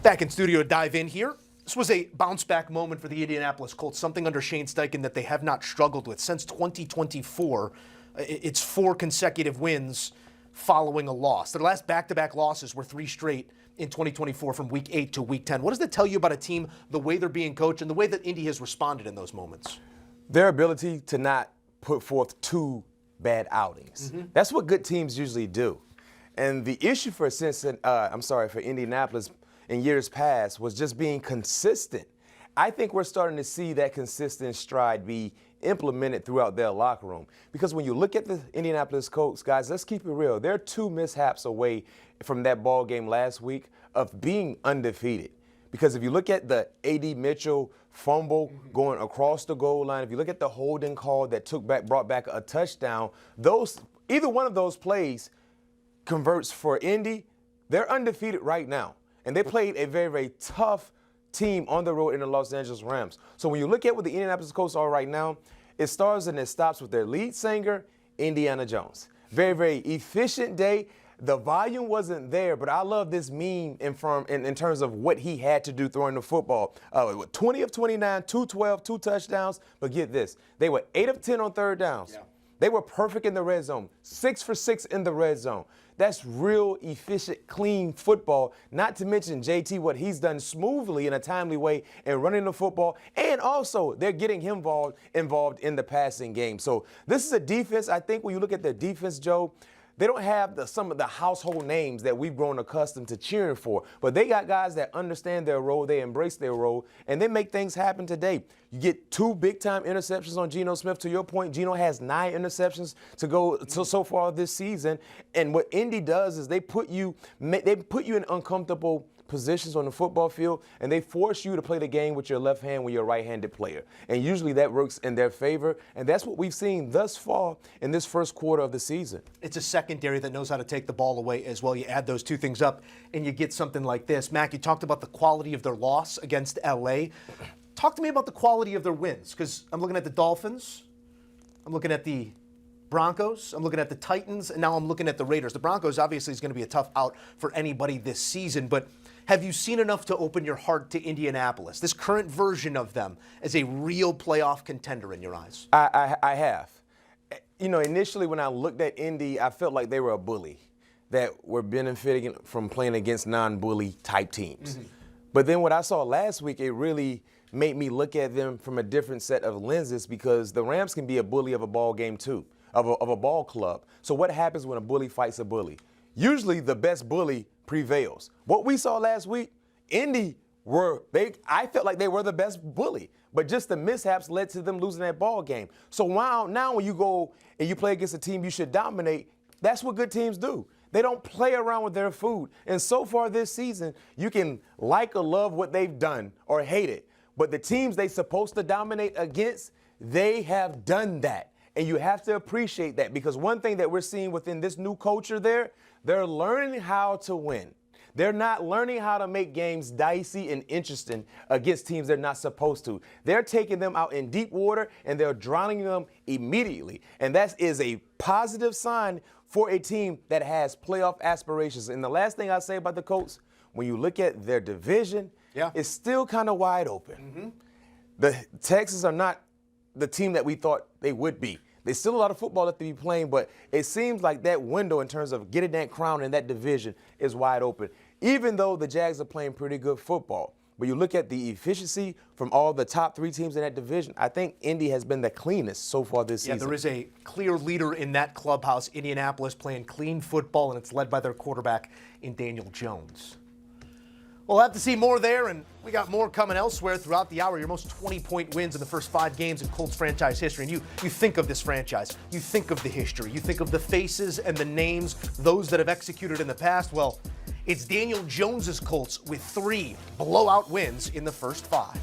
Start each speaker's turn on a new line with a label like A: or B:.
A: Back in studio to dive in here. This was a bounce-back moment for the Indianapolis Colts, something under Shane Steichen that they have not struggled with. Since 2024, it's 4 consecutive wins following a loss. Their last back-to-back losses were 3 straight in 2024 from Week 8 to Week 10. What does that tell you about a team, the way they're being coached, and the way that Indy has responded in those moments?
B: Their ability to not put forth 2 bad outings. That's what good teams usually do. And the issue for Indianapolis in years past was just being consistent. I think we're starting to see that consistent stride be implemented throughout their locker room. Because when you look at the Indianapolis Colts, guys, let's keep it real. They're 2 mishaps away from that ball game last week of being undefeated. Because if you look at the A.D. Mitchell fumble going across the goal line, if you look at the holding call that brought back a touchdown, either one of those plays converts for Indy. They're undefeated right now. And they played a very, very tough team on the road in the Los Angeles Rams. So when you look at what the Indianapolis Colts are right now, it starts and it stops with their lead singer, Indiana Jones. Very, very efficient day. The volume wasn't there, but I love this meme in terms of what he had to do throwing the football. 20 of 29, 212, 2 touchdowns. But get this, they were 8 of 10 on third downs. Yeah. They were perfect in the red zone, 6 for 6 in the red zone. That's real efficient, clean football, not to mention JT, what he's done smoothly in a timely way in running the football. And also, they're getting him involved in the passing game. So this is a defense, I think when you look at the defense, Joe, they don't have some of the household names that we've grown accustomed to cheering for. But they got guys that understand their role, they embrace their role, and they make things happen today. You get 2 big-time interceptions on Geno Smith. To your point, Geno has 9 interceptions to go so far this season. And what Indy does is they put you in uncomfortable positions on the football field, and they force you to play the game with your left hand when you're a right-handed player. And usually that works in their favor, and that's what we've seen thus far in this first quarter of the season.
A: It's a secondary that knows how to take the ball away as well. You add those 2 things up, and you get something like this. Mac, you talked about the quality of their loss against L.A. Talk to me about the quality of their wins, because I'm looking at the Dolphins, I'm looking at the Broncos, I'm looking at the Titans, and now I'm looking at the Raiders. The Broncos obviously is going to be a tough out for anybody this season, but have you seen enough to open your heart to Indianapolis, this current version of them, as a real playoff contender in your eyes?
B: I have. You know, initially when I looked at Indy, I felt like they were a bully that were benefiting from playing against non-bully type teams. But then what I saw last week, it really made me look at them from a different set of lenses, because the Rams can be a bully of a ball game too, of a ball club. So what happens when a bully fights a bully? Usually the best bully prevails. What we saw last week, Indy I felt like they were the best bully, but just the mishaps led to them losing that ball game. So now when you go and you play against a team you should dominate, that's what good teams do. They don't play around with their food. And so far this season, you can like or love what they've done or hate it, but the teams they're supposed to dominate against, they have done that. And you have to appreciate that, because one thing that we're seeing within this new culture they're learning how to win. They're not learning how to make games dicey and interesting against teams they're not supposed to. They're taking them out in deep water, and they're drowning them immediately. And that is a positive sign for a team that has playoff aspirations. And the last thing I say about the Colts, when you look at their division, it's still kind of wide open. The Texans are not the team that we thought they would be. There's still a lot of football left to be playing, but it seems like that window in terms of getting that crown in that division is wide open, even though the Jags are playing pretty good football. But you look at the efficiency from all the top 3 teams in that division, I think Indy has been the cleanest so far this season.
A: Yeah, there is a clear leader in that clubhouse, Indianapolis, playing clean football, and it's led by their quarterback in Daniel Jones. We'll have to see more there, and we got more coming elsewhere throughout the hour. Your most 20-point wins in the first 5 games in Colts franchise history. And you think of this franchise, you think of the history, you think of the faces and the names, those that have executed in the past. Well, it's Daniel Jones's Colts with 3 blowout wins in the first 5.